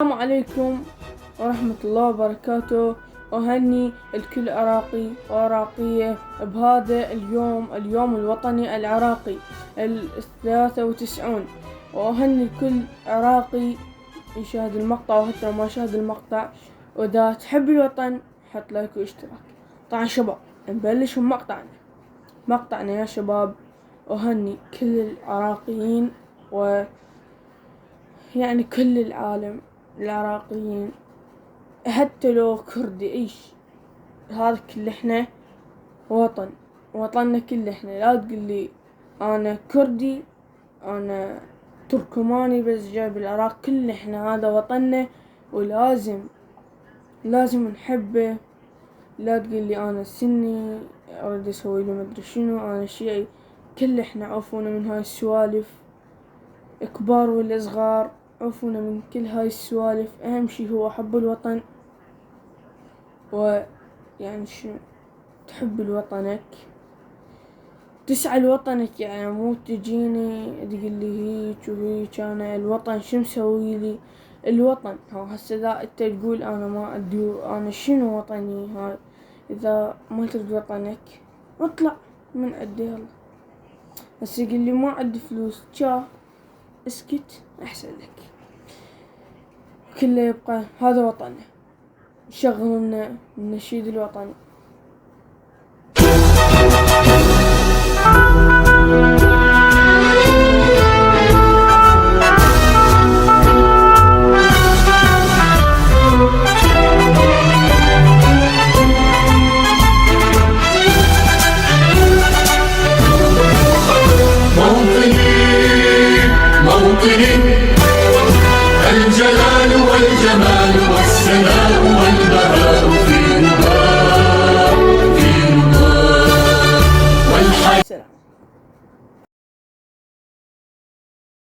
السلام عليكم ورحمة الله وبركاته. أهني الكل عراقي وعراقية بهذا اليوم الوطني العراقي 93. وأهني كل عراقي يشاهد المقطع وحتى ما شاهد المقطع. وإذا تحب الوطن حط لايك واشتراك. طبعا شباب نبلش مقطعنا يا شباب. أهني كل العراقيين يعني كل العالم العراقيين، حتى لو كردي ايش، هذا كل احنا وطننا كل احنا. لا تقولي انا كردي انا تركماني بس جاي بالعراق، كل احنا هذا وطننا ولازم نحبه. لا تقولي انا سني اريد اسوي له مدري شنو، انا شيعي. كل احنا عوفونا من هاي السوالف، كبار ولا صغار، عوفونا من كل هاي السوالف. اهم شي هو حب الوطن، ويعني شنو تحب لوطنك، تسعى لوطنك. يعني مو تجيني تقولي هيك وهيك، انا الوطن شو مسويلي؟ الوطن هسه اذا انت تقول انا ما ادري انا شنو وطني، هاي اذا ما تريد وطنك اطلع من عندي يلا. هسه يقولي ما عندي فلوس، اسكت احسن لك. كله يبقى هذا وطننا، شغلنا النشيد الوطني.